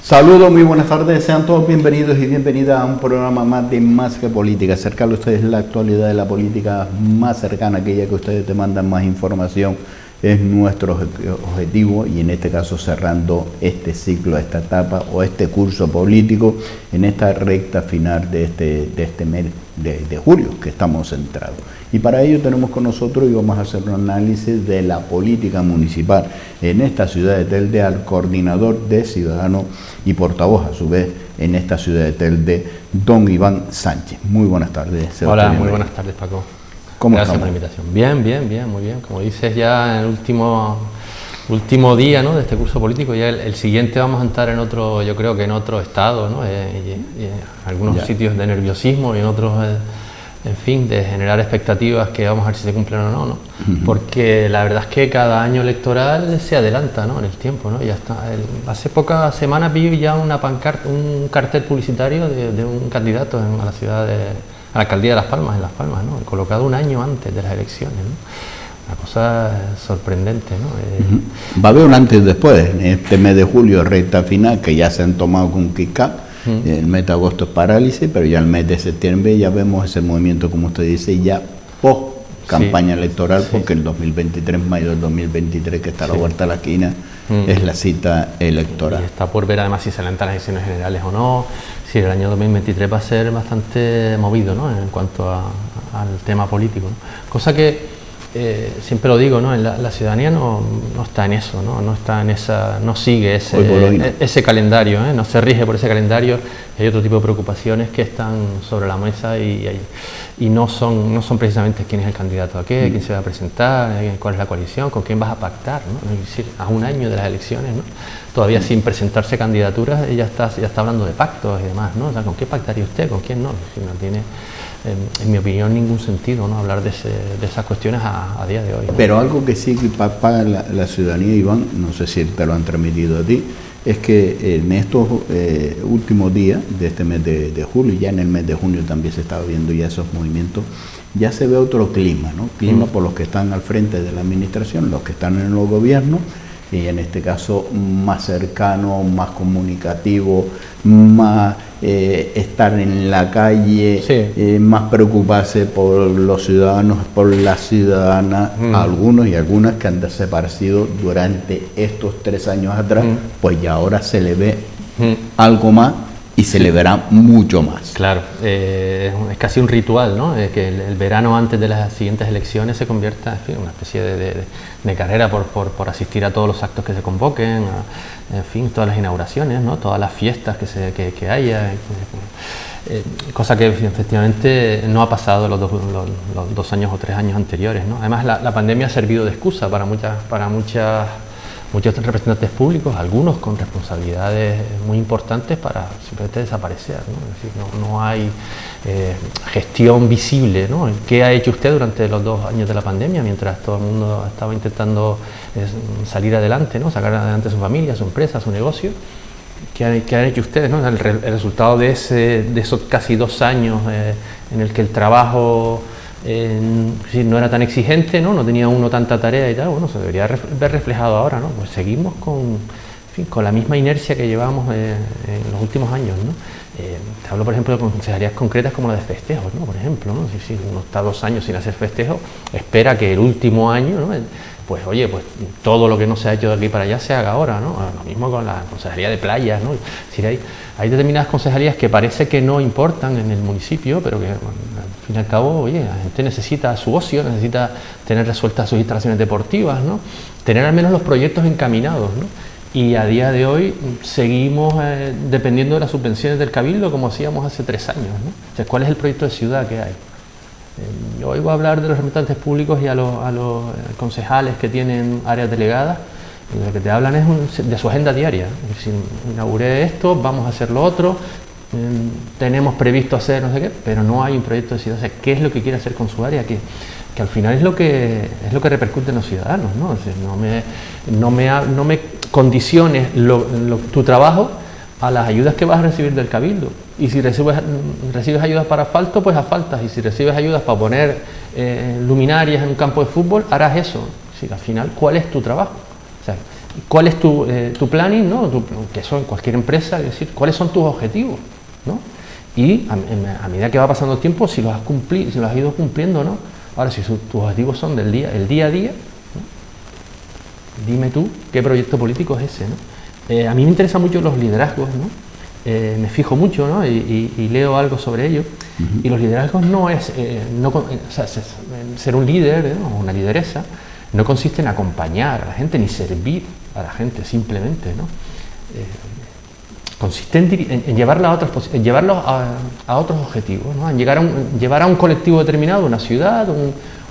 Saludos, muy buenas tardes, sean todos bienvenidos y bienvenidas a un programa más de Más que Política, acercarle a ustedes la actualidad de la política más cercana, aquella que ustedes te mandan más información, es nuestro objetivo, y en este caso cerrando este ciclo, esta etapa o este curso político en esta recta final de este mes de julio que estamos centrados. Y para ello tenemos con nosotros y vamos a hacer un análisis de la política municipal en esta ciudad de Telde al coordinador de Ciudadanos y portavoz a su vez en esta ciudad de Telde, don Iván Sánchez. Muy buenas tardes, Sebastián. Hola, muy buenas tardes, Paco. Gracias por la invitación. Bien, muy bien. Como dices, ya en el último día, ¿no?, de este curso político, ya el siguiente vamos a entrar en otro, yo creo que en otro estado, ¿no? Y algunos sitios de nerviosismo y en otros, en fin, de generar expectativas que vamos a ver si se cumplen o no, ¿no? Porque la verdad es que cada año electoral se adelanta, ¿no?, en el tiempo, ¿no? Ya está. Hace pocas semanas vi ya una pancarta, un cartel publicitario de un candidato a la ciudad a la alcaldía de Las Palmas, en Las Palmas, ¿no?, colocado un año antes de las elecciones, ¿no? Una cosa sorprendente, ¿no? Va a haber un antes y después, en este mes de julio, recta final, que ya se han tomado con kick-up. El mes de agosto es parálisis, pero ya el mes de septiembre ya vemos ese movimiento, como usted dice, ya post campaña electoral, porque el 2023, mayo del 2023, que está a la vuelta de la esquina, es la cita electoral. Y está por ver además si se adelantan las elecciones generales o no, si el año 2023 va a ser bastante movido, ¿no?, en cuanto al tema político, ¿no? Cosa que siempre lo digo, ¿no?, la ciudadanía no está en eso, no está en esa, no sigue ese calendario, no se rige por ese calendario. Hay otro tipo de preocupaciones que están sobre la mesa y no son precisamente quién es el candidato a qué, quién se va a presentar, cuál es la coalición, con quién vas a pactar, ¿no? Es decir, a un año de las elecciones, ¿no?, todavía sin presentarse candidaturas, ya está hablando de pactos y demás, ¿no? O sea, ¿con qué pactaría usted? ¿Con quién no? Si no tiene, en mi opinión, ningún sentido, ¿no?, hablar de esas cuestiones a día de hoy, ¿no? Pero algo que sí paga la ciudadanía, Iván, no sé si te lo han transmitido a ti, es que en estos últimos días de este mes de julio, ya en el mes de junio también se estaba viendo ya esos movimientos, ya se ve otro clima, ¿no? Clima por los que están al frente de la administración, los que están en los gobiernos, y en este caso más cercano, más comunicativo, más estar en la calle, más preocuparse por los ciudadanos, por las ciudadanas, algunos y algunas que han desaparecido durante estos 3 años atrás, pues ya ahora se le ve algo más y se le verá mucho más. Claro, es casi un ritual, ¿no? Que el verano antes de las siguientes elecciones se convierta, en fin, una especie de carrera por asistir a todos los actos que se convoquen, en fin, todas las inauguraciones, ¿no?, todas las fiestas que haya, cosa que efectivamente no ha pasado los 2 años o 3 años anteriores, ¿no? Además, la pandemia ha servido de excusa para muchos representantes públicos, algunos con responsabilidades muy importantes, para simplemente desaparecer, ¿no? Es decir, no hay gestión visible, ¿no? ¿Qué ha hecho usted durante los 2 años de la pandemia, mientras todo el mundo estaba intentando salir adelante, ¿no?, sacar adelante su familia, su empresa, su negocio? ¿Qué han hecho ustedes, ¿no? El resultado de esos casi 2 años en el que el trabajo no era tan exigente, ¿no? No tenía uno tanta tarea y tal, bueno, se debería ver reflejado ahora, ¿no? Pues seguimos con la misma inercia que llevábamos en los últimos años, ¿no? Te hablo, por ejemplo, de consejerías concretas como la de festejos, ¿no? Por ejemplo, ¿no? Si uno está 2 años sin hacer festejos, espera que el último año, ¿no?, pues oye, pues todo lo que no se ha hecho de aquí para allá se haga ahora, ¿no? Lo mismo con la consejería de playas, ¿no? Es decir, hay determinadas consejerías que parece que no importan en el municipio, pero que, bueno, al fin y al cabo, oye, la gente necesita su ocio, necesita tener resueltas sus instalaciones deportivas, ¿no?, tener al menos los proyectos encaminados, ¿no? Y a día de hoy seguimos dependiendo de las subvenciones del Cabildo como hacíamos hace 3 años, ¿no? O sea, ¿cuál es el proyecto de ciudad que hay? Yo oigo hablar de los representantes públicos y a los concejales que tienen áreas delegadas, y lo que te hablan es de su agenda diaria. Es decir, inauguré esto, vamos a hacer lo otro, tenemos previsto hacer no sé qué, pero no hay un proyecto de ciudad. O sea, ¿qué es lo que quiere hacer con su área? Que al final es lo que repercute en los ciudadanos, ¿no? Es decir, no me condiciones tu trabajo a las ayudas que vas a recibir del Cabildo. Y si recibes ayudas para asfalto, pues asfaltas. Y si recibes ayudas para poner luminarias en un campo de fútbol, harás eso. Si al final, ¿cuál es tu trabajo? O sea, ¿cuál es tu planning, ¿no? Que eso en cualquier empresa, es decir, ¿cuáles son tus objetivos, ¿no? Y a medida que va pasando el tiempo, si los has ido cumpliendo, ¿no? Ahora, si tus objetivos son el día a día, ¿no? Dime tú qué proyecto político es ese, ¿no? A mí me interesan mucho los liderazgos, ¿no? Me fijo mucho, ¿no? y leo algo sobre ello. Y los liderazgos no es, ser un líder, ¿no? O una lideresa no consiste en acompañar a la gente ni servir a la gente simplemente, ¿no? Consiste en llevarlos a otros objetivos, ¿no? En llevar a un colectivo determinado, una ciudad,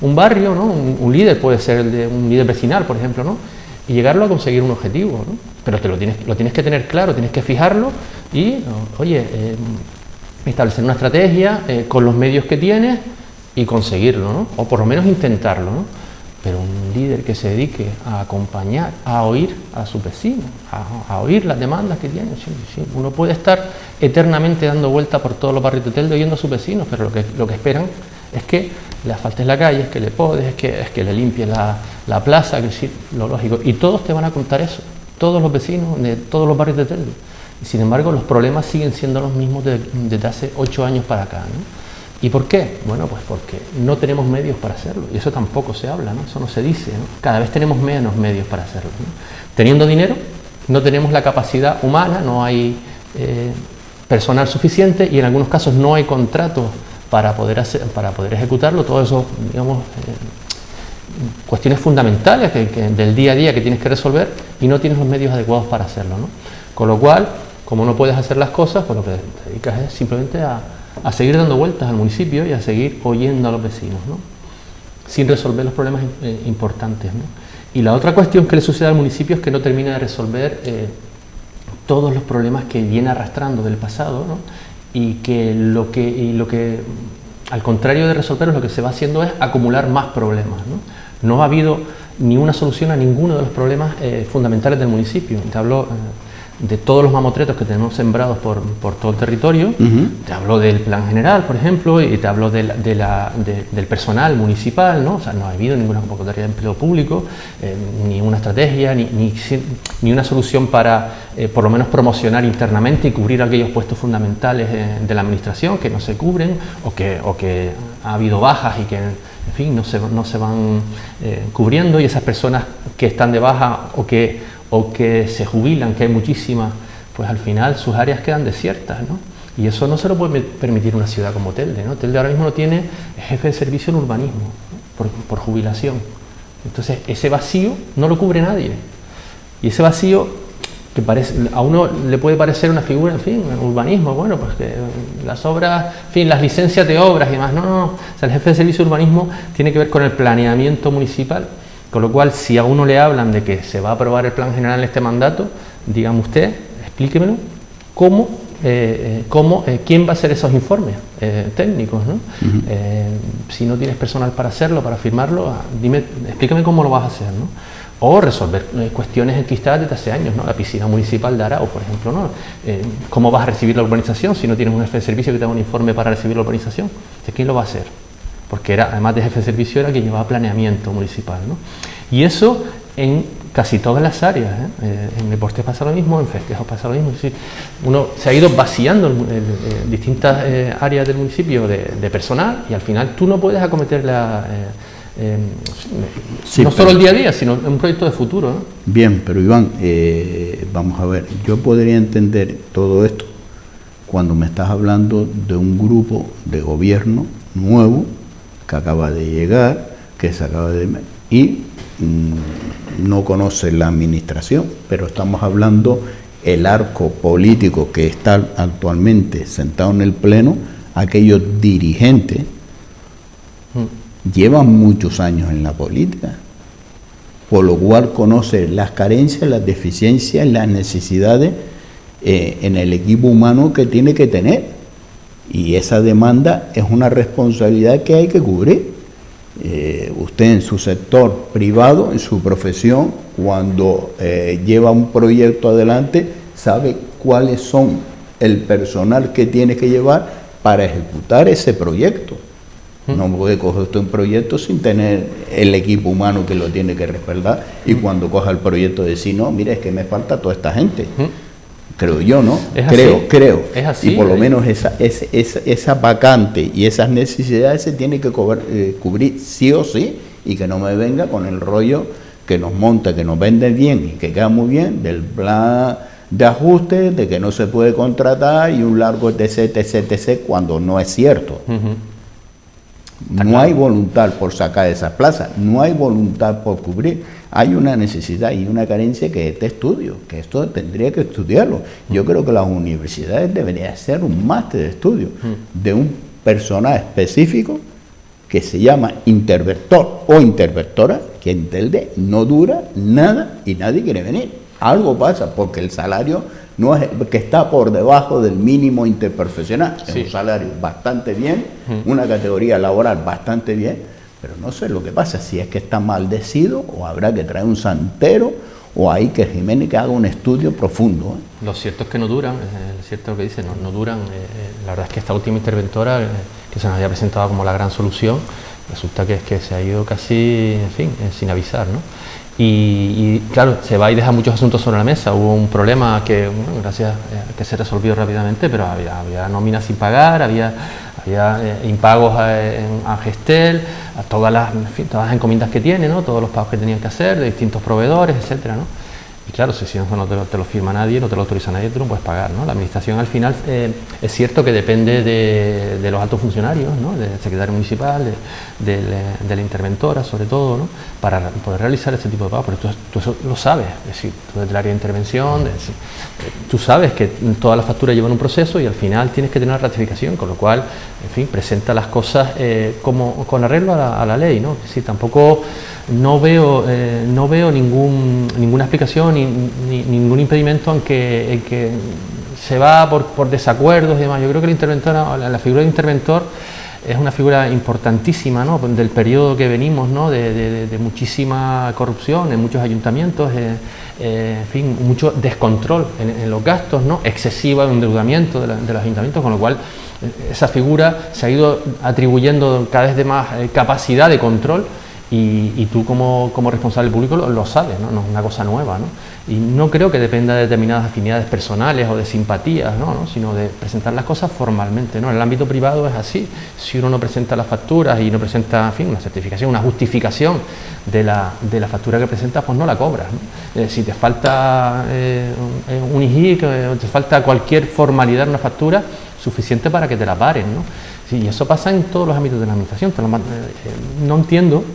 un barrio, ¿no? Un líder puede ser un líder vecinal, por ejemplo, ¿no? Y llegarlo a conseguir un objetivo, ¿no? Pero lo tienes que tener claro, tienes que fijarlo y, oye, establecer una estrategia con los medios que tienes y conseguirlo, ¿no? O por lo menos intentarlo, ¿no? Pero un líder que se dedique a acompañar, a oír a sus vecinos, a oír las demandas que tienen. Sí. Uno puede estar eternamente dando vueltas por todos los barrios de Telde oyendo a sus vecinos, pero lo que esperan es que le asfaltes la calle, es que le podes, es que le limpies la plaza, que sí, lo lógico. Y todos te van a contar eso, todos los vecinos de todos los barrios de Telde. Y sin embargo, los problemas siguen siendo los mismos desde hace 8 años para acá, ¿no? ¿Y por qué? Bueno, pues porque no tenemos medios para hacerlo, y eso tampoco se habla, ¿no? Eso no se dice, ¿no? Cada vez tenemos menos medios para hacerlo, ¿no? Teniendo dinero, no tenemos la capacidad humana, no hay personal suficiente y en algunos casos no hay contratos para poder ejecutarlo. Todo eso, digamos, cuestiones fundamentales del día a día que tienes que resolver y no tienes los medios adecuados para hacerlo, ¿no? Con lo cual, como no puedes hacer las cosas, pues lo que te dedicas es simplemente a seguir dando vueltas al municipio y a seguir oyendo a los vecinos, ¿no? Sin resolver los problemas importantes, ¿no? Y la otra cuestión que le sucede al municipio es que no termina de resolver todos los problemas que viene arrastrando del pasado, ¿no? Y que lo que al contrario de resolverlos, lo que se va haciendo es acumular más problemas, ¿no? No ha habido ni una solución a ninguno de los problemas fundamentales del municipio. Te hablo de todos los mamotretos que tenemos sembrados por todo el territorio. Te hablo del plan general, por ejemplo, y te hablo del personal municipal, ¿no? O sea, no ha habido ninguna convocatoria de empleo público, ni una estrategia, ni una solución para, por lo menos, promocionar internamente y cubrir aquellos puestos fundamentales de la administración que no se cubren o que ha habido bajas y que, en fin, no se van cubriendo, y esas personas que están de baja o que se jubilan, que hay muchísimas, pues al final sus áreas quedan desiertas, ¿no? Y eso no se lo puede permitir una ciudad como Telde, ¿no? Telde ahora mismo no tiene jefe de servicio en urbanismo, ¿no? por jubilación. Entonces ese vacío no lo cubre nadie. Y ese vacío, que a uno le puede parecer una figura, en fin, en urbanismo, bueno, pues que las obras, en fin, las licencias de obras y demás. No. O sea, el jefe de servicio de urbanismo tiene que ver con el planeamiento municipal. Con lo cual, si a uno le hablan de que se va a aprobar el plan general en este mandato, dígame usted, explíquemelo, quién va a hacer esos informes técnicos, ¿no? Si no tienes personal para hacerlo, para firmarlo, explícame cómo lo vas a hacer, ¿no? O resolver cuestiones enquistadas desde hace años, ¿no? La piscina municipal de Arao, por ejemplo, ¿no? ¿Cómo vas a recibir la urbanización si no tienes un jefe de servicio que te haga un informe para recibir la urbanización? ¿Quién lo va a hacer? Porque además de jefe de servicio, era quien llevaba planeamiento municipal, ¿no? Y eso en casi todas las áreas, ¿eh? En deportes pasa lo mismo, en festejos pasa lo mismo. Es decir, uno se ha ido vaciando distintas áreas del municipio de personal, y al final tú no puedes acometer no solo el día a día, sino un proyecto de futuro, ¿no? Bien, pero Iván, vamos a ver, yo podría entender todo esto cuando me estás hablando de un grupo de gobierno nuevo que acaba de llegar, que se acaba de... y no conoce la administración, pero estamos hablando el arco político que está actualmente sentado en el pleno, aquellos dirigentes llevan muchos años en la política, por lo cual conoce las carencias, las deficiencias, las necesidades en el equipo humano que tiene que tener. Y esa demanda es una responsabilidad que hay que cubrir. Usted en su sector privado, en su profesión, cuando lleva un proyecto adelante, sabe cuáles son el personal que tiene que llevar para ejecutar ese proyecto. No puede coger usted un proyecto sin tener el equipo humano que lo tiene que respaldar, y cuando coja el proyecto decir, no, mira, es que me falta toda esta gente. Creo yo, ¿no? Creo. Es así, y por lo menos esa vacante y esas necesidades se tiene que cubrir sí o sí, y que no me venga con el rollo que nos monta, que nos vende bien y que queda muy bien, del plan de ajuste, de que no se puede contratar y un largo etc, cuando no es cierto. No hay voluntad por sacar esas plazas, no hay voluntad por cubrir. Hay una necesidad y una carencia que es de estudio, que esto tendría que estudiarlo. Yo creo que las universidades deberían hacer un máster de estudio de un personal específico que se llama interventor o interventora, que en Telde no dura nada y nadie quiere venir. Algo pasa, porque el salario no es que está por debajo del mínimo interprofesional. Es un salario bastante bien, una categoría laboral bastante bien, pero no sé lo que pasa, si es que está maldecido o habrá que traer un santero o hay que Jiménez que haga un estudio profundo. Lo cierto es que no duran, es cierto lo que dice, no duran. La verdad es que esta última interventora, que se nos había presentado como la gran solución, resulta que es que se ha ido casi, en fin, sin avisar, ¿no? Y claro, se va y deja muchos asuntos sobre la mesa. Hubo un problema que, bueno, gracias a que se resolvió rápidamente, pero había nóminas sin pagar, había impagos a Gestel, a todas las encomiendas que tiene, ¿no? Todos los pagos que tenían que hacer de distintos proveedores, etcétera, ¿no? Y claro, si eso no te lo firma nadie, no te lo autoriza nadie, tú no puedes pagar, ¿no? La administración al final es cierto que depende de los altos funcionarios, ¿no? Del secretario municipal, de la interventora sobre todo, ¿no? Para poder realizar ese tipo de pagos, pero tú eso lo sabes, es decir, tú desde el área de intervención, tú sabes que todas las facturas llevan un proceso y al final tienes que tener una ratificación, con lo cual, en fin, presenta las cosas como con arreglo a la ley, ¿no? Es decir, tampoco no veo ninguna explicación ni ningún impedimento en que se va por desacuerdos y demás. Yo creo que la figura de interventor es una figura importantísima, ¿no? Del periodo que venimos, ¿no? de muchísima corrupción en muchos ayuntamientos, en fin, mucho descontrol en los gastos, ¿no? Excesivo endeudamiento de los ayuntamientos, con lo cual esa figura se ha ido atribuyendo cada vez de más capacidad de control. Y tú como responsable público lo sabes, ¿no? No es una cosa nueva, ¿no? Y no creo que dependa de determinadas afinidades personales o de simpatías, ¿no? Sino de presentar las cosas formalmente, ¿no? En el ámbito privado es así. Si uno no presenta las facturas y no presenta, en fin, una certificación, una justificación de la factura que presentas, pues no la cobras, ¿no? Si te falta un IGI, te falta cualquier formalidad en una factura, suficiente para que te la paren, ¿no? Sí, y eso pasa en todos los ámbitos de la administración. No entiendo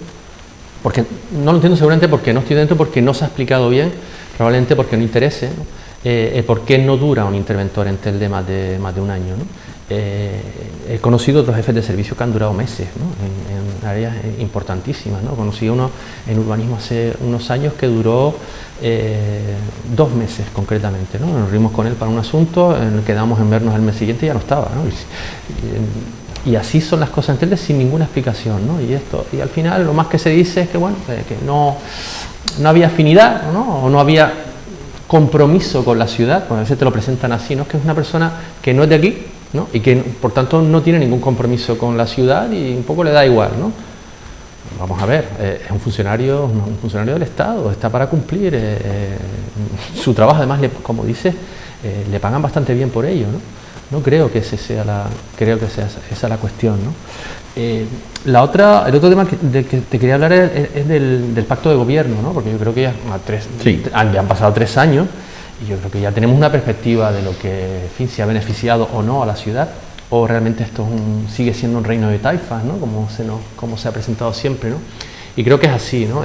seguramente porque no estoy dentro, porque no se ha explicado bien, probablemente porque no interese, ¿no? ¿Por qué no dura un interventor en Telde más de un año, ¿no? He conocido otros jefes de servicio que han durado meses, ¿no? En áreas importantísimas, ¿no? Conocí uno en urbanismo hace unos años que duró 2 meses concretamente, ¿no? Nos reunimos con él para un asunto, quedamos en vernos el mes siguiente y ya no estaba, ¿no? Y así son las cosas en Telde sin ninguna explicación, ¿no? Y al final lo más que se dice es que, bueno, que no había afinidad, ¿no? O no había compromiso con la ciudad, porque a veces te lo presentan así, ¿no? Es que es una persona que no es de aquí, ¿no? Y que por tanto no tiene ningún compromiso con la ciudad y un poco le da igual, ¿no? Vamos a ver, es un funcionario del Estado, está para cumplir su trabajo, además, como dices, le pagan bastante bien por ello, ¿no? No creo que esa sea la cuestión, ¿no? El otro tema que te quería hablar es del pacto de gobierno, ¿no? Porque yo creo que ya han pasado 3 años y yo creo que ya tenemos una perspectiva de lo que, en fin, si ha beneficiado o no a la ciudad, o realmente esto sigue siendo un reino de taifas, ¿no? Como se ha presentado siempre, ¿no? Y creo que es así, ¿no?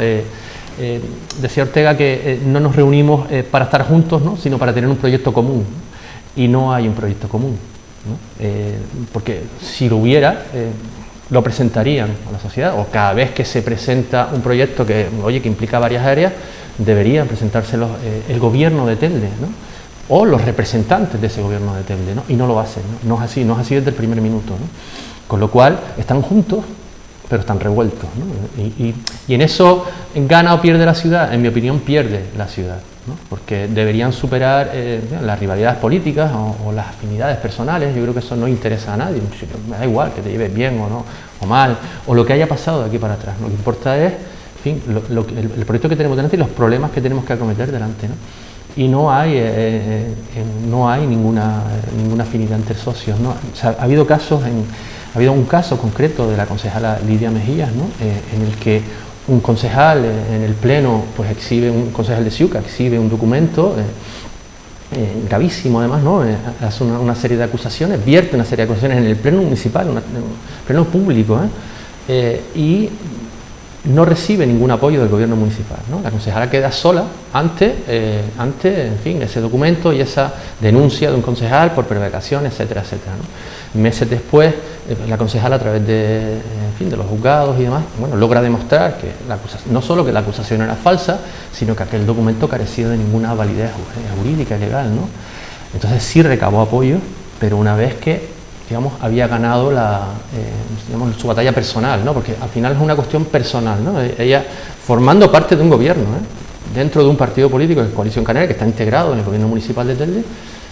Decía Ortega que no nos reunimos para estar juntos, ¿no? Sino para tener un proyecto común. Y no hay un proyecto común, ¿no? Porque si lo hubiera, lo presentarían a la sociedad, o cada vez que se presenta un proyecto que implica varias áreas, deberían presentárselo el gobierno de Telde, ¿no? O los representantes de ese gobierno de Telde, ¿no? Y no lo hacen, ¿no? No es así desde el primer minuto, ¿no? Con lo cual están juntos, pero están revueltos, ¿no? Y en eso gana o pierde la ciudad. En mi opinión, pierde la ciudad. ¿no? Porque deberían superar las rivalidades políticas o las afinidades personales. Yo creo que eso no interesa a nadie, me da igual que te lleves bien o no, o mal, o lo que haya pasado de aquí para atrás. Lo que importa es, en fin, el proyecto que tenemos delante y los problemas que tenemos que acometer delante, ¿no? Y no hay ninguna afinidad entre socios, ¿no? O sea, ha habido un caso concreto de la concejala Lidia Mejías, ¿no? En el que un concejal en el pleno, pues un concejal de Siuca exhibe un documento gravísimo además, ¿no? Hace una serie de acusaciones, vierte una serie de acusaciones en el pleno municipal, en el pleno público, y no recibe ningún apoyo del gobierno municipal, ¿no? La concejala queda sola ante en fin, ese documento y esa denuncia de un concejal por prevaricación, etcétera, etcétera, ¿no? Meses después, la concejala, a través de los juzgados y demás, bueno, logra demostrar que no solo que la acusación era falsa, sino que aquel documento carecía de ninguna validez jurídica y legal, ¿no? Entonces sí recabó apoyo, pero una vez que, digamos, había ganado su batalla personal, ¿no? Porque al final es una cuestión personal, ¿no? Ella, formando parte de un gobierno, dentro de un partido político, de Coalición Canaria, que está integrado en el gobierno municipal de Telde,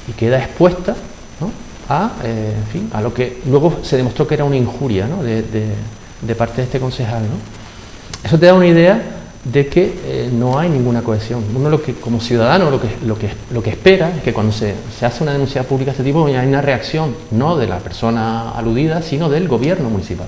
y queda expuesta, ¿no? A lo que luego se demostró que era una injuria, ¿no? de parte de este concejal, ¿no? Eso te da una idea de que no hay ninguna cohesión. Uno como ciudadano lo que espera es que cuando se hace una denuncia pública de este tipo hay una reacción, no de la persona aludida, sino del gobierno municipal.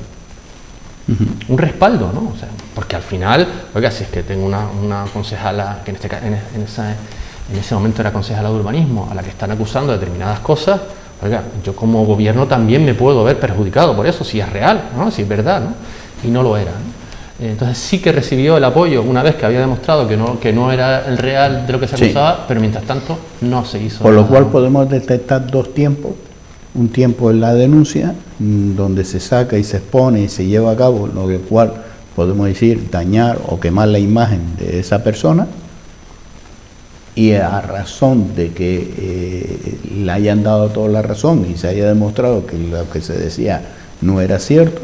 Un respaldo, ¿no? O sea, porque al final, oiga, si es que tengo una concejala, que en ese momento era concejala de urbanismo, a la que están acusando de determinadas cosas, oiga, yo como gobierno también me puedo ver perjudicado por eso, si es real, ¿no? Si es verdad, ¿no? Y no lo era, ¿no? Entonces sí que recibió el apoyo una vez que había demostrado que no era el real de lo que se acusaba, pero mientras tanto no se hizo. Por lo cual podemos detectar dos tiempos. Un tiempo en la denuncia, donde se saca y se expone y se lleva a cabo, lo cual podemos decir dañar o quemar la imagen de esa persona, y a razón de que le hayan dado toda la razón y se haya demostrado que lo que se decía no era cierto,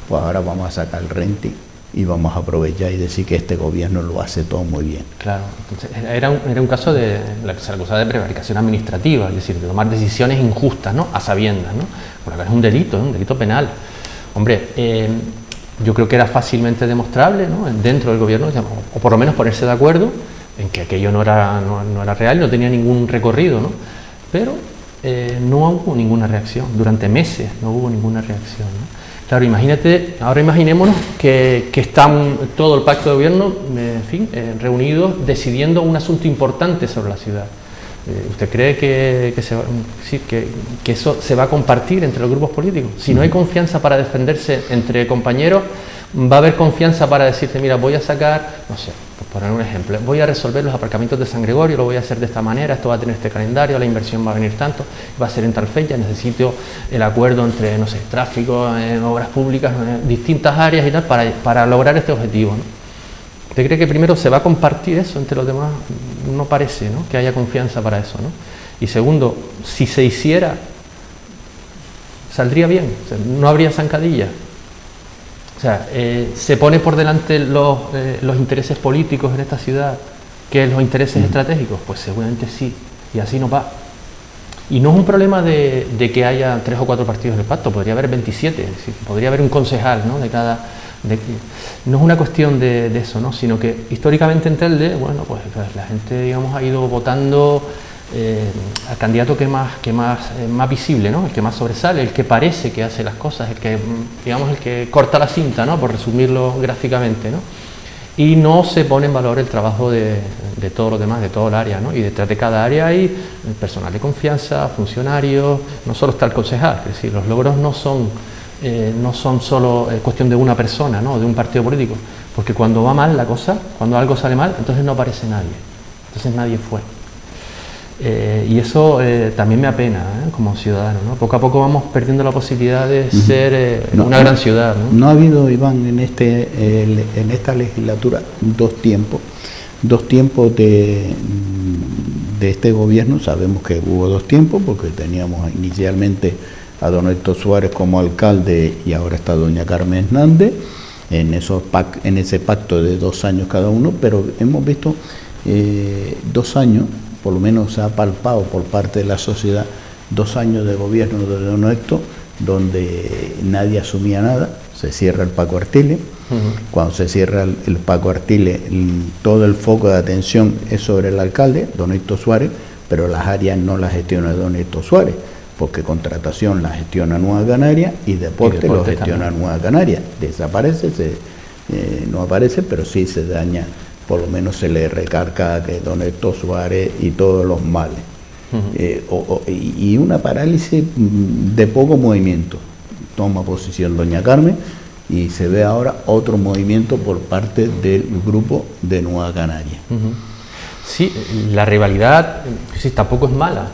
pues ahora vamos a sacar el renting y vamos a aprovechar y decir que este gobierno lo hace todo muy bien. Claro, entonces era un caso de la que se le acusaba de prevaricación administrativa, es decir, de tomar decisiones injustas, ¿no? A sabiendas, ¿no? Por acá es un delito penal. Hombre, yo creo que era fácilmente demostrable, ¿no? Dentro del gobierno, o por lo menos ponerse de acuerdo en que aquello no era real, no tenía ningún recorrido, ¿no? Pero no hubo ninguna reacción, durante meses no hubo ninguna reacción, ¿no? Claro, ahora imaginémonos que están todo el pacto de gobierno, reunidos decidiendo un asunto importante sobre la ciudad. ¿Usted cree que eso se va a compartir entre los grupos políticos? Si no hay confianza para defenderse entre compañeros, va a haber confianza para decirte, mira, voy a sacar, no sé, por poner un ejemplo, voy a resolver los aparcamientos de San Gregorio, lo voy a hacer de esta manera, esto va a tener este calendario, la inversión va a venir tanto, va a ser en tal fecha, necesito el acuerdo entre, no sé, tráfico, obras públicas, distintas áreas y tal, para lograr este objetivo, ¿no? ¿Usted cree que primero se va a compartir eso entre los demás? No parece, ¿no?, que haya confianza para eso, ¿no? Y segundo, si se hiciera, saldría bien, o sea, no habría zancadilla. O sea, se pone por delante los intereses políticos en esta ciudad que los intereses estratégicos, pues seguramente sí, y así no va. Y no es un problema de que haya 3 o 4 partidos en el pacto, podría haber 27, es decir, podría haber un concejal, ¿no?, no es una cuestión de eso, ¿no?, sino que históricamente en Telde, bueno, pues la gente, digamos, ha ido votando al candidato que más visible, ¿no?, el que más sobresale, el que parece que hace las cosas, el que corta la cinta, ¿no?, por resumirlo gráficamente, ¿no?, y no se pone en valor el trabajo de todos los demás, de todo el área, ¿no?, y detrás de cada área hay personal de confianza, funcionarios, no solo está el concejal, es decir, los logros no son solo cuestión de una persona, ¿no?, de un partido político, porque cuando va mal la cosa, cuando algo sale mal, entonces no aparece nadie, entonces nadie fue. Y eso también me apena, como ciudadano, ¿no? Poco a poco vamos perdiendo la posibilidad de ser una gran ciudad, ¿no? No ha habido, Iván, en esta legislatura dos tiempos de este gobierno. Sabemos que hubo 2 tiempos porque teníamos inicialmente a don Héctor Suárez como alcalde y ahora está doña Carmen Hernández en ese pacto de 2 años cada uno, pero hemos visto 2 años, por lo menos se ha palpado por parte de la sociedad, 2 años de gobierno de don Héctor, donde nadie asumía nada. Se cierra el Paco Artiles. Cuando se cierra el Paco Artiles, todo el foco de atención es sobre el alcalde, don Héctor Suárez, pero las áreas no las gestiona don Héctor Suárez, porque contratación la gestiona Nueva Canarias y deporte lo gestiona también Nueva Canarias. Desaparece, no aparece, pero sí se daña, por lo menos se le recarga que don Héctor Suárez y todos los males. Y una parálisis de poco movimiento. Toma posición doña Carmen y se ve ahora otro movimiento por parte del grupo de Nueva Canarias. Sí, la rivalidad sí, tampoco es mala.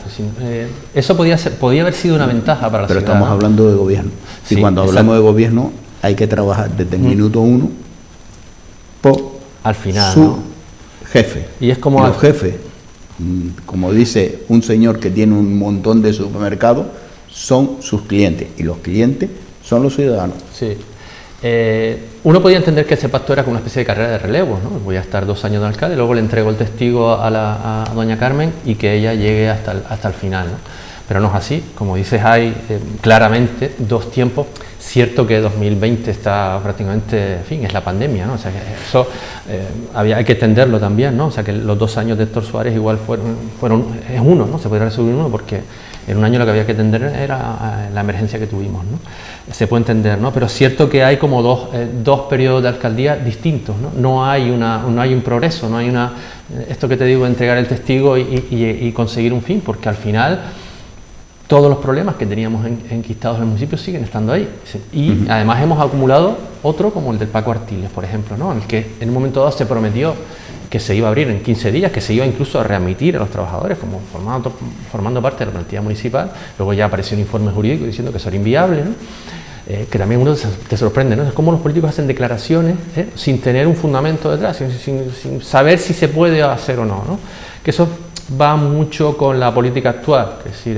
Eso podía haber sido una ventaja para la ciudad. Pero estamos hablando de gobierno. Y sí, cuando hablamos de gobierno hay que trabajar desde el minuto 1 por al final, su jefe. Y es como los jefes, como dice un señor que tiene un montón de supermercados, son sus clientes y los clientes son los ciudadanos. Sí. Uno podía entender que ese pacto era como una especie de carrera de relevos, ¿no? Voy a estar 2 años de alcalde, luego le entrego el testigo a doña Carmen y que ella llegue hasta el final, ¿no? Pero no es así, como dices, hay claramente 2 tiempos. Cierto que 2020 está prácticamente, en fin, es la pandemia, ¿no? O sea, que eso hay que entenderlo también, ¿no? O sea, que los 2 años de Héctor Suárez igual es uno, ¿no? Se podría resumir uno porque en un año lo que había que atender era la emergencia que tuvimos, ¿no? Se puede entender, ¿no? Pero es cierto que hay como dos periodos de alcaldía distintos, ¿no? No hay un progreso, no hay esto que te digo, entregar el testigo y conseguir un fin, porque al final todos los problemas que teníamos enquistados en el municipio siguen estando ahí. Y además hemos acumulado otro como el del Paco Artiles, por ejemplo, ¿no? En el que en un momento dado se prometió que se iba a abrir en 15 días, que se iba incluso a readmitir a los trabajadores como formando parte de la plantilla municipal. Luego ya apareció un informe jurídico diciendo que eso era inviable, ¿no? Que también uno te sorprende, ¿no? Es como los políticos hacen declaraciones sin tener un fundamento detrás, sin saber si se puede hacer o no, ¿no? Que eso va mucho con la política actual, es decir,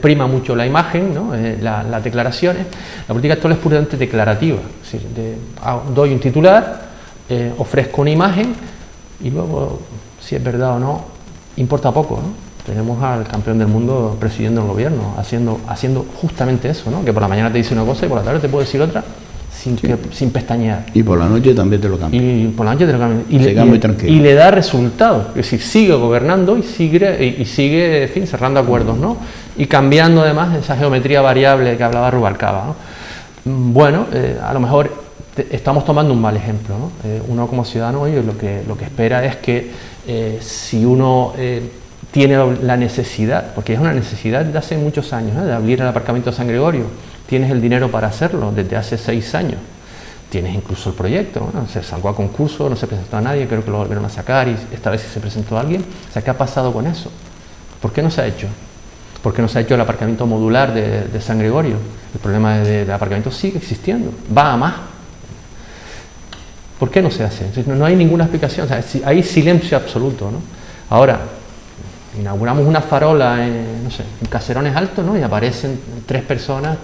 prima mucho la imagen, ¿no? Las declaraciones. La política actual es puramente declarativa, es decir, doy un titular, ofrezco una imagen y luego, si es verdad o no, importa poco, ¿no? Tenemos al campeón del mundo presidiendo el gobierno, haciendo justamente eso, ¿no? Que por la mañana te dice una cosa y por la tarde te puede decir otra, sin pestañear. Y por la noche también te lo cambia. Y por la noche te lo cambia. Muy tranquilo. Y le da resultados. Es decir, sigue gobernando y sigue, en fin, cerrando acuerdos, ¿no? Y cambiando además esa geometría variable que hablaba Rubalcaba, ¿no? Bueno, a lo mejor estamos tomando un mal ejemplo, ¿no? Uno como ciudadano hoy lo que espera es que si uno tiene la necesidad, porque es una necesidad de hace muchos años, ¿no? De abrir el aparcamiento de San Gregorio, tienes el dinero para hacerlo desde hace 6 años, tienes incluso el proyecto, ¿no? Se sacó a concurso, no se presentó a nadie, creo que lo volvieron a sacar y esta vez sí se presentó a alguien. O sea, ¿qué ha pasado con eso? ¿Por qué no se ha hecho? ¿Por qué no se ha hecho el aparcamiento modular de San Gregorio? El problema del aparcamiento sigue existiendo, va a más. ¿Por qué no se hace? No hay ninguna explicación, o sea, hay silencio absoluto, ¿no? Ahora, inauguramos una farola en Caserones Altos, ¿no? Y aparecen 3 personas,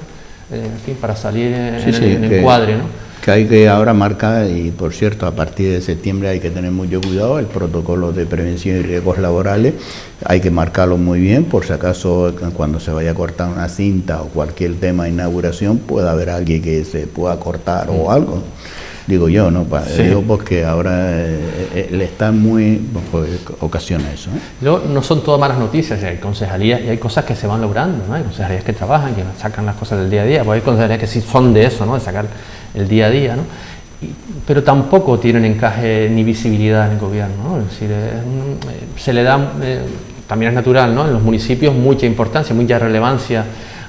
en fin, para salir en el cuadre, ¿no? Que hay que ahora marcar, y por cierto, a partir de septiembre hay que tener mucho cuidado, el protocolo de prevención y riesgos laborales, hay que marcarlo muy bien, por si acaso cuando se vaya a cortar una cinta o cualquier tema de inauguración, pueda haber alguien que se pueda cortar o algo. Digo yo, ¿no? Sí. Digo porque ahora le está muy... pues, ocasiona eso, ¿eh? Luego, no son todas malas noticias, hay concejalías y hay cosas que se van logrando, ¿no? Hay concejalías que trabajan, que sacan las cosas del día a día, pues hay concejalías que sí son de eso, ¿no? De sacar el día a día, ¿no? Pero tampoco tienen encaje ni visibilidad en el gobierno, ¿no? Es decir, se le da, también es natural, ¿no? En los municipios mucha importancia, mucha relevancia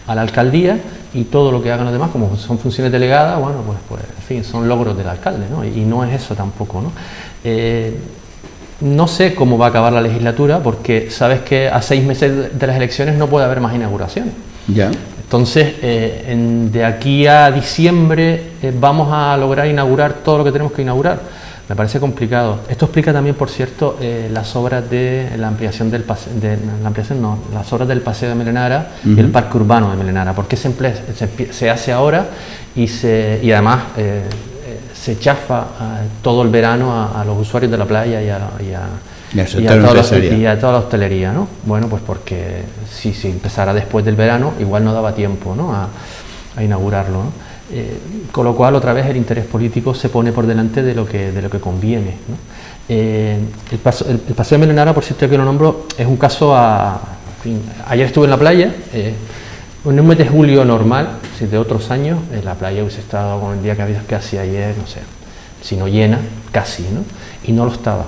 a la alcaldía, y todo lo que hagan los demás, como son funciones delegadas, bueno, pues en fin, son logros del alcalde, ¿no? Y no es eso tampoco, ¿no? No sé cómo va a acabar la legislatura, porque sabes que a 6 meses de las elecciones no puede haber más inauguraciones. Ya. Entonces, de aquí a diciembre vamos a lograr inaugurar todo lo que tenemos que inaugurar. Me parece complicado. Esto explica también, por cierto, las obras de la ampliación las obras del Paseo de Melenara y el Parque Urbano de Melenara. ¿Por qué se hace ahora y además se chafa todo el verano a los usuarios de la playa y a toda la hostelería, ¿no? Bueno, pues porque si empezara después del verano, igual no daba tiempo, ¿no?, a inaugurarlo, ¿no? Con lo cual, otra vez, el interés político se pone por delante de lo que conviene, ¿no? El paseo de Melenara, por cierto, que lo nombro, es un caso en fin, ayer estuve en la playa, en un mes de julio normal, si de otros años, la playa hubiese estado con el día que hacía ayer, no sé, si no llena, casi, ¿no? Y no lo estaba.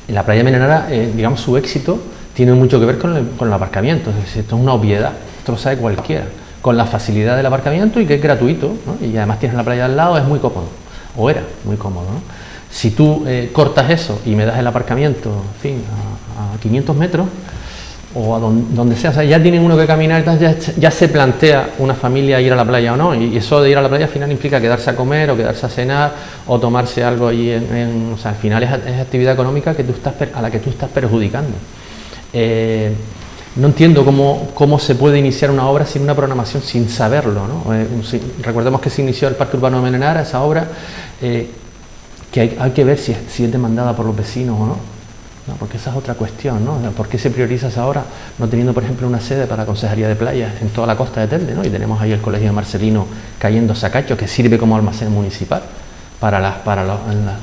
En la playa de Melenara, digamos, su éxito tiene mucho que ver con el aparcamiento, es decir, esto es una obviedad, esto lo sabe cualquiera, con la facilidad del aparcamiento y que es gratuito, ¿no? Y además tienes la playa al lado, es muy cómodo, o era muy cómodo, ¿no? Si tú cortas eso y me das el aparcamiento, en fin, a 500 metros, o a donde sea, o sea, ya tienen uno que caminar, ya se plantea una familia ir a la playa o no, y eso de ir a la playa al final implica quedarse a comer o quedarse a cenar o tomarse algo allí, o sea, al final es actividad económica a la que tú estás perjudicando. No entiendo cómo se puede iniciar una obra sin una programación, sin saberlo, ¿no? Recordemos que se inició el Parque Urbano de Melenara, esa obra, que hay que ver si es demandada por los vecinos o no. No, porque esa es otra cuestión, ¿no? ¿Por qué se prioriza esa obra no teniendo, por ejemplo, una sede para la Consejería de Playas en toda la costa de Telde, ¿no? Y tenemos ahí el Colegio de Marcelino cayendo sacacho, que sirve como almacén municipal para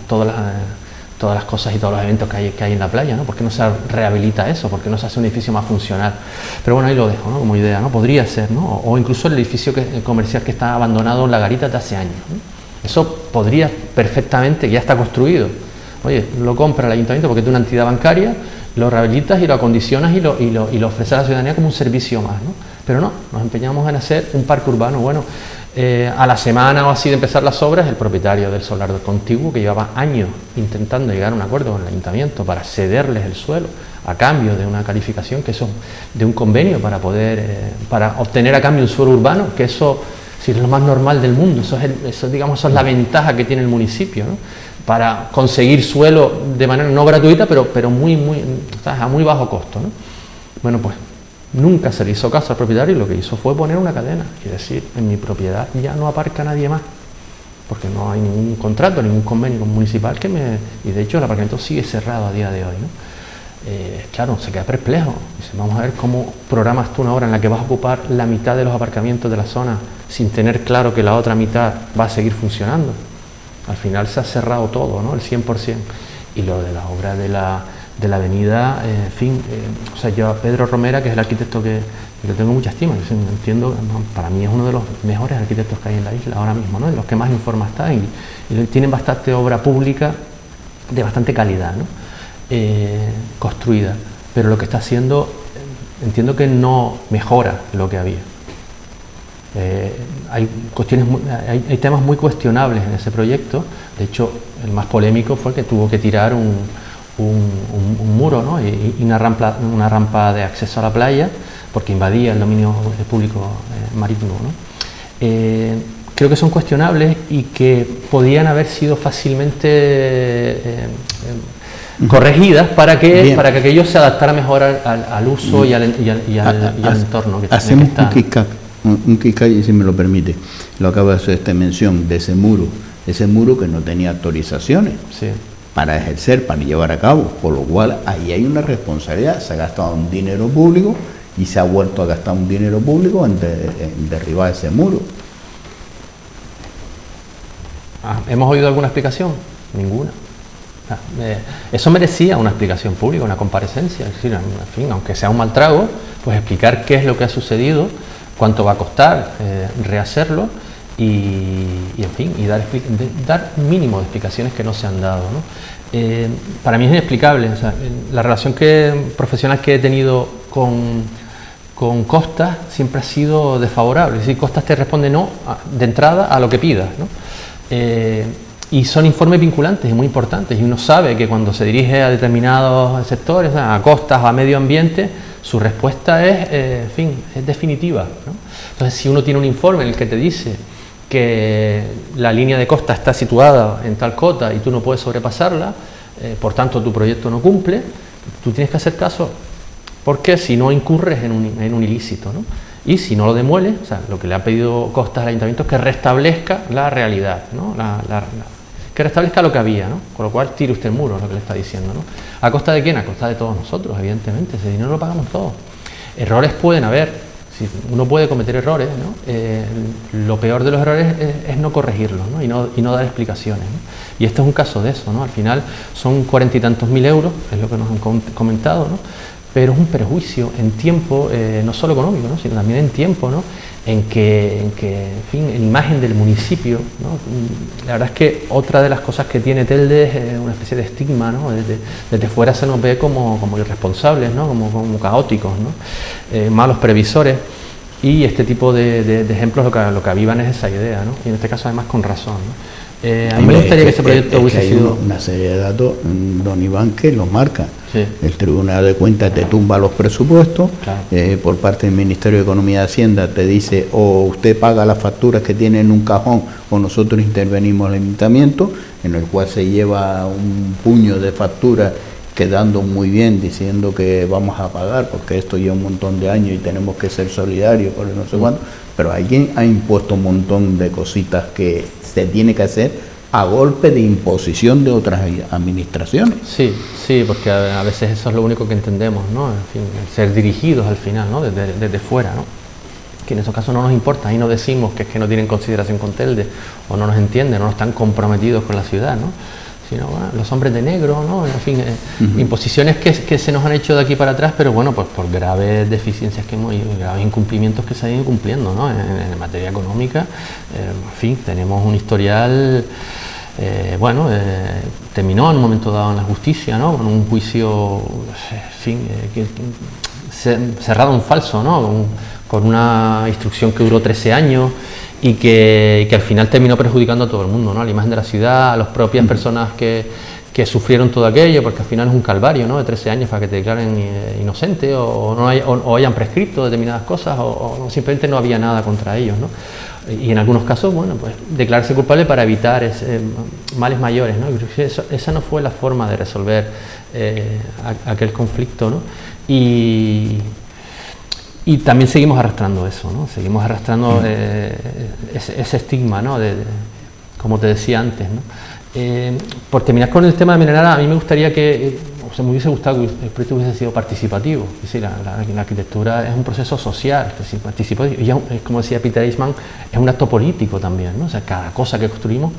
todas las cosas y todos los eventos que hay en la playa, ¿no? ¿Por qué no se rehabilita eso? ¿Por qué no se hace un edificio más funcional? Pero bueno, ahí lo dejo, ¿no?, como idea, ¿no? Podría ser, ¿no? O incluso el edificio comercial que está abandonado en La Garita de hace años, ¿no? Eso podría perfectamente, ya está construido. Oye, lo compra el ayuntamiento porque es una entidad bancaria, lo rehabilitas y lo acondicionas y lo ofreces a la ciudadanía como un servicio más, ¿no? Pero no, nos empeñamos en hacer un parque urbano. Bueno, a la semana o así de empezar las obras, el propietario del solar contiguo, que llevaba años intentando llegar a un acuerdo con el ayuntamiento para cederles el suelo a cambio de una calificación, que eso, de un convenio para obtener a cambio un suelo urbano, que eso sí, es lo más normal del mundo, eso es la ventaja que tiene el municipio, ¿no?, para conseguir suelo de manera no gratuita, pero a muy bajo costo, ¿no? Bueno, pues nunca se le hizo caso al propietario y lo que hizo fue poner una cadena y decir, en mi propiedad ya no aparca nadie más, porque no hay ningún contrato, ningún convenio municipal y de hecho el aparcamiento sigue cerrado a día de hoy, ¿no? Claro, se queda perplejo. Dice, vamos a ver cómo programas tú una obra en la que vas a ocupar la mitad de los aparcamientos de la zona sin tener claro que la otra mitad va a seguir funcionando. Al final se ha cerrado todo, ¿no?, el 100%. Y lo de la obra de la avenida, en fin, o sea, yo a Pedro Romera, que es el arquitecto que le tengo mucha estima, yo entiendo, para mí es uno de los mejores arquitectos que hay en la isla ahora mismo, ¿no?, de los que más en forma está, y tienen bastante obra pública de bastante calidad, ¿no?, construida, pero lo que está haciendo, entiendo que no mejora lo que había. Hay temas muy cuestionables en ese proyecto. De hecho, el más polémico fue el que tuvo que tirar un muro, ¿no?, y una rampa de acceso a la playa, porque invadía el dominio público marítimo, ¿no? Creo que son cuestionables y que podían haber sido fácilmente corregidas para que aquello se adaptara mejor al uso y al entorno que hacemos un kick-up, si me lo permite, lo acabo de hacer mención de ese muro que no tenía autorizaciones, sí, para ejercer, para llevar a cabo, por lo cual ahí hay una responsabilidad. Se ha gastado un dinero público y se ha vuelto a gastar un dinero público en derribar ese muro. ¿Hemos oído alguna explicación? Ninguna. Eso merecía una explicación pública, una comparecencia, es decir, en fin, aunque sea un mal trago, pues explicar qué es lo que ha sucedido, cuánto va a costar rehacerlo y en fin, y dar mínimo de explicaciones que no se han dado, ¿no? Para mí es inexplicable, o sea, la relación profesional que he tenido con Costas siempre ha sido desfavorable, es decir, Costas te responde no de entrada a lo que pidas, ¿no? Y son informes vinculantes y muy importantes, y uno sabe que cuando se dirige a determinados sectores, a costas o a medio ambiente, su respuesta es definitiva, ¿no? Entonces, si uno tiene un informe en el que te dice que la línea de costa está situada en tal cota y tú no puedes sobrepasarla, por tanto tu proyecto no cumple, tú tienes que hacer caso, porque si no incurres en un ilícito, ¿no? Y si no lo demuele, o sea, lo que le ha pedido Costas al ayuntamiento es que restablezca la realidad, ¿no? Que restablezca lo que había, ¿no? Con lo cual tire usted el muro, es lo que le está diciendo, ¿no? ¿A costa de quién? A costa de todos nosotros, evidentemente. Ese dinero lo pagamos todos. Errores pueden haber, uno puede cometer errores, ¿no? Lo peor de los errores es no corregirlos, ¿no? Y no dar explicaciones, ¿no? Y este es un caso de eso, ¿no? Al final son 40 y tantos mil euros, es lo que nos han comentado, ¿no? Pero es un perjuicio en tiempo, no solo económico, ¿no? Sino también en tiempo, ¿no? En que, en fin, en imagen del municipio, ¿no? La verdad es que otra de las cosas que tiene Telde es una especie de estigma, ¿no? Desde fuera se nos ve como irresponsables, ¿no? Como caóticos, ¿no? Malos previsores, y este tipo de ejemplos lo que avivan es esa idea, ¿no? Y en este caso además con razón, ¿no? A mí me gustaría que ese proyecto hubiese sido... una serie de datos, don Iván, que los marca. Sí. El Tribunal de Cuentas te tumba los presupuestos, Claro. por parte del Ministerio de Economía y Hacienda te dice o usted paga las facturas que tiene en un cajón o nosotros intervenimos al ayuntamiento, en el cual se lleva un puño de facturas quedando muy bien, diciendo que vamos a pagar porque esto lleva un montón de años y tenemos que ser solidarios por no sé cuánto, pero alguien ha impuesto un montón de cositas que se tiene que hacer a golpe de imposición de otras administraciones. Sí, porque a veces eso es lo único que entendemos, ¿no? En fin, ser dirigidos al final, ¿no? Desde fuera, ¿no? Que en esos casos no nos importa, ahí no decimos que es que no tienen consideración con Telde, o no nos entienden, no están comprometidos con la ciudad, ¿no? Sino, bueno, los hombres de negro, ¿no? En fin, imposiciones que se nos han hecho de aquí para atrás, pero bueno, pues por graves deficiencias graves incumplimientos que se han ido cumpliendo, ¿no? En materia económica, en fin, tenemos un historial, terminó en un momento dado en la justicia, ¿no? Con un juicio, en fin, cerrado en falso, ¿no? Con una instrucción que duró 13 años, y que al final terminó perjudicando a todo el mundo, ¿no? A la imagen de la ciudad, a las propias personas que sufrieron todo aquello, porque al final es un calvario, ¿no? De 13 años para que te declaren inocente o hayan prescrito determinadas cosas o simplemente no había nada contra ellos, ¿no? Y en algunos casos, bueno, pues declararse culpable para evitar males mayores, ¿no? Esa no fue la forma de resolver aquel conflicto, ¿no? Y también seguimos arrastrando eso, ¿no? Seguimos arrastrando ese estigma, ¿no? Como te decía antes, ¿no? Por terminar con el tema de Merenara, a mí me gustaría me hubiese gustado que el proyecto hubiese sido participativo. Es decir, la arquitectura es un proceso social, es decir, participativo. Y como decía Peter Eastman, es un acto político también, ¿no? O sea, cada cosa que construimos,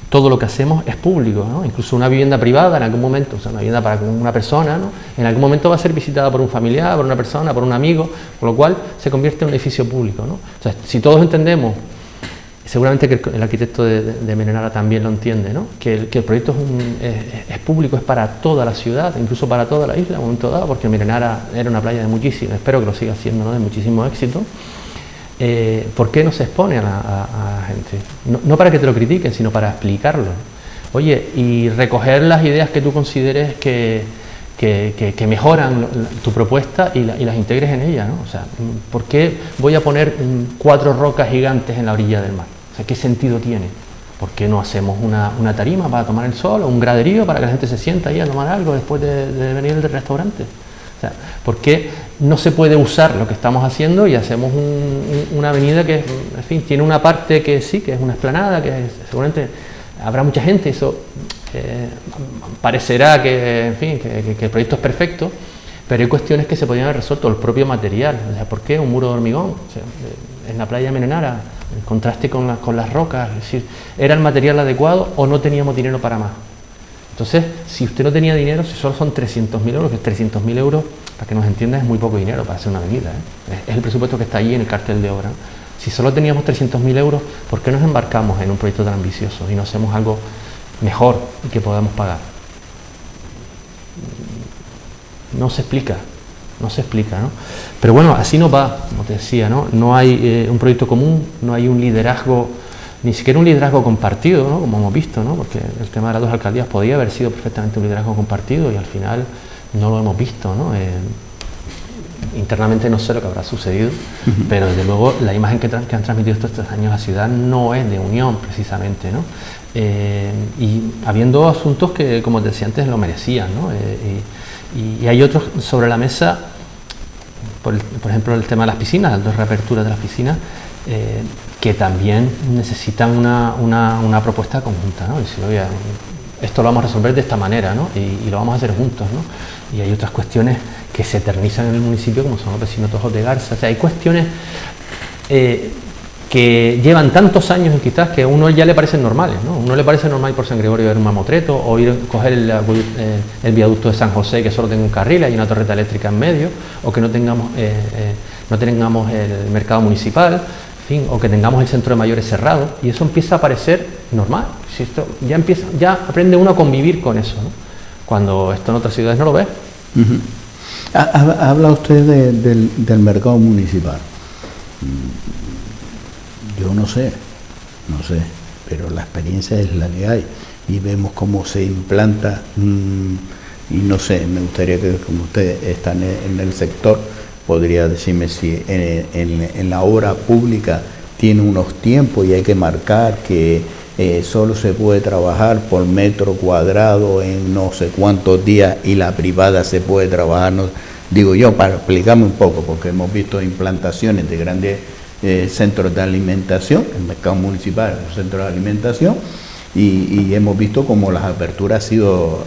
todo lo que hacemos es público, ¿no? Incluso una vivienda privada en algún momento, o sea, una vivienda para una persona, ¿no? En algún momento va a ser visitada por un familiar, por una persona, por un amigo, con lo cual se convierte en un edificio público, ¿no? O sea, si todos entendemos, seguramente que el arquitecto de Merenara también lo entiende, ¿no? Que el proyecto es público, es para toda la ciudad, incluso para toda la isla en un momento dado, porque Merenara era una playa de muchísimo, espero que lo siga siendo, ¿no? De muchísimo éxito. ¿Por qué no se expone a la gente? No para que te lo critiquen, sino para explicarlo. Oye, y recoger las ideas que tú consideres que mejoran tu propuesta y las integres en ella, ¿no? O sea, ¿por qué voy a poner 4 rocas gigantes en la orilla del mar? O sea, ¿qué sentido tiene? ¿Por qué no hacemos una tarima para tomar el sol o un graderío para que la gente se sienta ahí a tomar algo después de venir del restaurante? O sea, ¿por qué no se puede usar lo que estamos haciendo y hacemos una avenida que, en fin, tiene una parte que sí, que es una explanada, que seguramente habrá mucha gente, eso parecerá que, en fin, que el proyecto es perfecto, pero hay cuestiones que se podrían haber resuelto, el propio material. O sea, ¿por qué un muro de hormigón? O sea, en la playa de Merenara, en contraste con las rocas, es decir, ¿era el material adecuado o no teníamos dinero para más? Entonces, si usted no tenía dinero, si solo son 300.000 euros, que 300.000 euros, para que nos entienda, es muy poco dinero para hacer una avenida, ¿eh? Es el presupuesto que está allí en el cartel de obra. Si solo teníamos 300.000 euros, ¿por qué nos embarcamos en un proyecto tan ambicioso y no hacemos algo mejor y que podamos pagar? No se explica, ¿no? Pero bueno, así no va, como te decía, ¿no? No hay un proyecto común, no hay un liderazgo, ni siquiera un liderazgo compartido, ¿no? Como hemos visto, ¿no? Porque el tema de las 2 alcaldías podía haber sido perfectamente un liderazgo compartido y al final no lo hemos visto, ¿no? Internamente no sé lo que habrá sucedido, pero desde luego la imagen que han transmitido estos 3 años a la ciudad no es de unión precisamente, ¿no? Y habiendo asuntos que, como te decía antes, lo merecían, ¿no? Y hay otros sobre la mesa, por ejemplo, el tema de las piscinas, las dos reaperturas de las piscinas, que también necesitan una propuesta conjunta, ¿no? Y decir, oye, esto lo vamos a resolver de esta manera, ¿no? Y lo vamos a hacer juntos, ¿no? Y hay otras cuestiones que se eternizan en el municipio, como son los vecinos tojos de Garza. O sea, hay cuestiones que llevan tantos años en quizás que a uno ya le parecen normales, ¿no? A uno le parece normal ir por San Gregorio a ver un mamotreto, o ir a coger el viaducto de San José, que solo tenga un carril, hay una torreta eléctrica en medio, o que no tengamos el mercado municipal, en fin, o que tengamos el centro de mayores cerrado, y eso empieza a parecer normal. Si esto ya aprende uno a convivir con eso, ¿no? Cuando esto en otras ciudades no lo ve. Habla usted del mercado municipal. Yo no sé, pero la experiencia es la que hay y vemos cómo se implanta y no sé, me gustaría que como usted está en el sector, podría decirme si en la obra pública tiene unos tiempos y hay que marcar que solo se puede trabajar por metro cuadrado en no sé cuántos días y la privada se puede trabajar, no, digo yo, para explicarme un poco, porque hemos visto implantaciones de grandes centros de alimentación, el mercado municipal es un centro de alimentación, y hemos visto como las aperturas ha sido,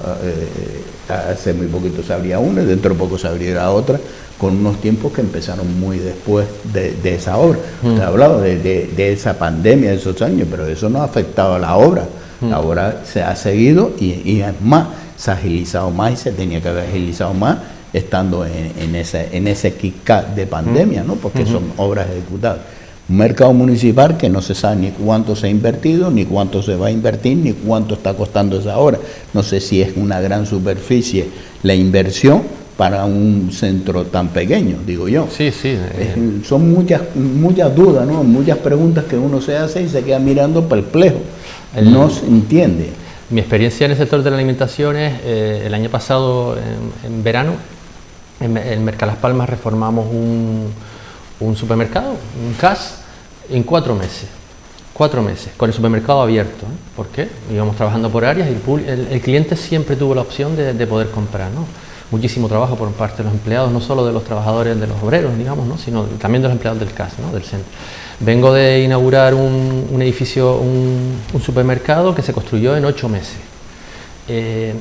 hace muy poquito se abría una, dentro de poco se abrirá otra, con unos tiempos que empezaron muy después de esa obra. Usted ha hablado de esa pandemia, de esos años, pero eso no ha afectado a la obra. La obra se ha seguido y es más, se ha agilizado más y se tenía que haber agilizado más estando en ese kick-cut de pandemia, ¿no? Porque son obras ejecutadas. Un mercado municipal que no se sabe ni cuánto se ha invertido, ni cuánto se va a invertir, ni cuánto está costando esa obra. No sé si es una gran superficie la inversión para un centro tan pequeño, digo yo. Sí, sí. Son muchas dudas, ¿no? Muchas preguntas que uno se hace y se queda mirando perplejo. No se entiende. Mi experiencia en el sector de la alimentación es, el año pasado, en verano, en Mercalas Palmas reformamos un supermercado, un CAS, en 4 meses. 4 meses, con el supermercado abierto. ¿Por qué? Íbamos trabajando por áreas y el cliente siempre tuvo la opción de poder comprar, ¿no? Muchísimo trabajo por parte de los empleados, no solo de los trabajadores, de los obreros, digamos, ¿no? Sino también de los empleados del CAS, ¿no? Del centro. Vengo de inaugurar un edificio, un supermercado que se construyó en 8 meses. He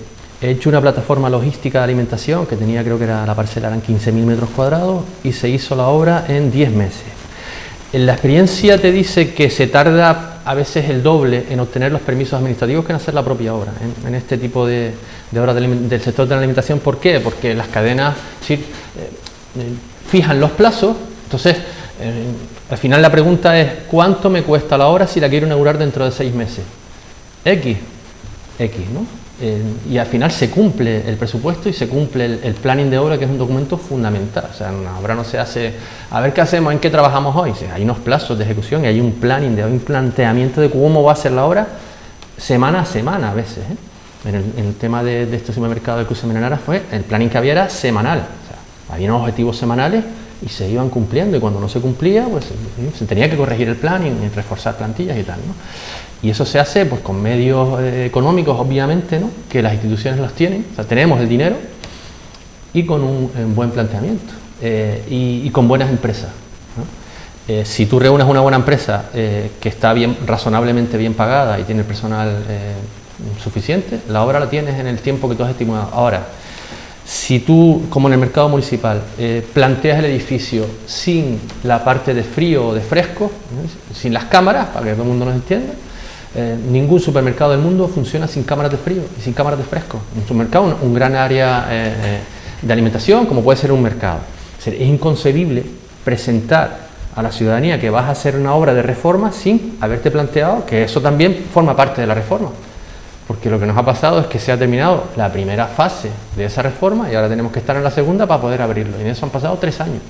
hecho una plataforma logística de alimentación que tenía, creo que era la parcela, eran 15.000 metros cuadrados, y se hizo la obra en 10 meses. La experiencia te dice que se tarda a veces el doble en obtener los permisos administrativos que en hacer la propia obra, en este tipo de obras del sector de la alimentación. ¿Por qué? Porque las cadenas fijan los plazos. Entonces, al final la pregunta es: ¿cuánto me cuesta la obra si la quiero inaugurar dentro de 6 meses? X, ¿no? Y al final se cumple el presupuesto y se cumple el planning de obra, que es un documento fundamental. O sea, una obra no se hace a ver qué hacemos, en qué trabajamos hoy. O sea, hay unos plazos de ejecución y hay un planning, hay un planteamiento de cómo va a ser la obra semana a semana a veces, ¿eh? En el tema de este supermercado del Cruce Menanara fue el planning que había era semanal. O sea, había unos objetivos semanales y se iban cumpliendo, y cuando no se cumplía, pues se tenía que corregir el planning y reforzar plantillas y tal, ¿no? Y eso se hace pues con medios económicos, obviamente, ¿no? Que las instituciones los tienen, o sea, tenemos el dinero, y con un buen planteamiento y con buenas empresas, ¿no? Si tú reúnes una buena empresa que está razonablemente bien pagada y tiene el personal suficiente, la obra la tienes en el tiempo que tú has estimado. Ahora, si tú, como en el mercado municipal, planteas el edificio sin la parte de frío o de fresco, ¿no? Sin las cámaras, para que todo el mundo nos entienda, ningún supermercado del mundo funciona sin cámaras de frío y sin cámaras de fresco. Un supermercado, un gran área de alimentación, como puede ser un mercado. Es inconcebible presentar a la ciudadanía que vas a hacer una obra de reforma sin haberte planteado que eso también forma parte de la reforma. Porque lo que nos ha pasado es que se ha terminado la primera fase de esa reforma y ahora tenemos que estar en la segunda para poder abrirlo. Y en eso han pasado 3 años.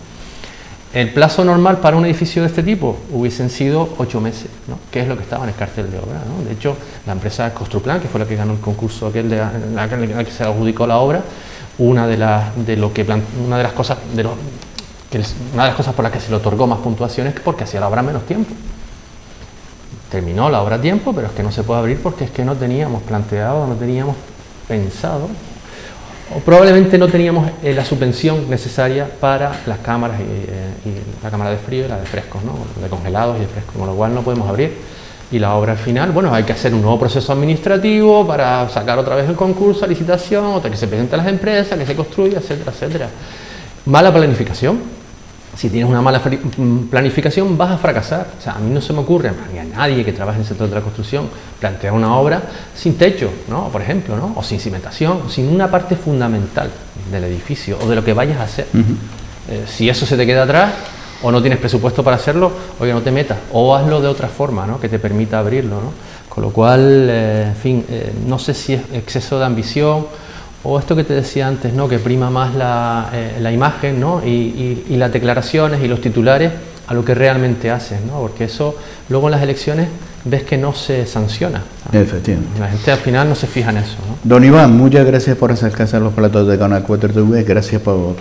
El plazo normal para un edificio de este tipo hubiesen sido 8 meses, ¿no? Que es lo que estaba en el cartel de obra, ¿no? De hecho, la empresa Construplan, que fue la que ganó el concurso aquel la que se adjudicó la obra, una de las cosas por las que se le otorgó más puntuaciones es porque hacía la obra en menos tiempo. Terminó la obra a tiempo, pero es que no se puede abrir porque es que no teníamos planteado, no teníamos pensado, O probablemente no teníamos la subvención necesaria para las cámaras y la cámara de frío y la de frescos, ¿no? De congelados y de frescos, con lo cual no podemos abrir. Y la obra al final, bueno, hay que hacer un nuevo proceso administrativo para sacar otra vez el concurso, licitación, otra que se presenten las empresas, que se construya, etcétera, etcétera. Mala planificación. Si tienes una mala planificación vas a fracasar. O sea, a mí no se me ocurre, ni a nadie que trabaje en el sector de la construcción, plantear una obra sin techo, ¿no? Por ejemplo, ¿no? O sin cimentación, sin una parte fundamental del edificio o de lo que vayas a hacer. Si eso se te queda atrás o no tienes presupuesto para hacerlo, oye, no te metas, o hazlo de otra forma, ¿no? Que te permita abrirlo, ¿no? Con lo cual, en fin, no sé si es exceso de ambición o esto que te decía antes, ¿no? Que prima más la imagen, ¿no? y las declaraciones y los titulares a lo que realmente haces, ¿no? Porque eso luego en las elecciones ves que no se sanciona. Efectivamente. La gente al final no se fija en eso, ¿no? Don Iván, muchas gracias por acercarse a los platos de Canal 4 TV, gracias por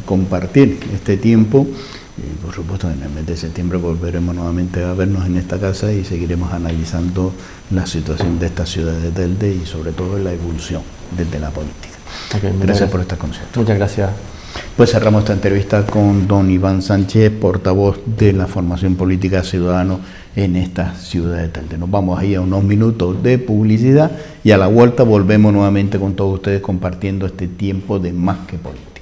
compartir este tiempo. Y por supuesto en el mes de septiembre volveremos nuevamente a vernos en esta casa y seguiremos analizando la situación de esta ciudad de Telde y sobre todo la evolución desde la política. Okay, gracias por estar con nosotros. Muchas gracias. Pues cerramos esta entrevista con don Iván Sánchez, portavoz de la formación política Ciudadanos en esta ciudad de Telde. Nos vamos ahí a unos minutos de publicidad y a la vuelta volvemos nuevamente con todos ustedes compartiendo este tiempo de Más que Política.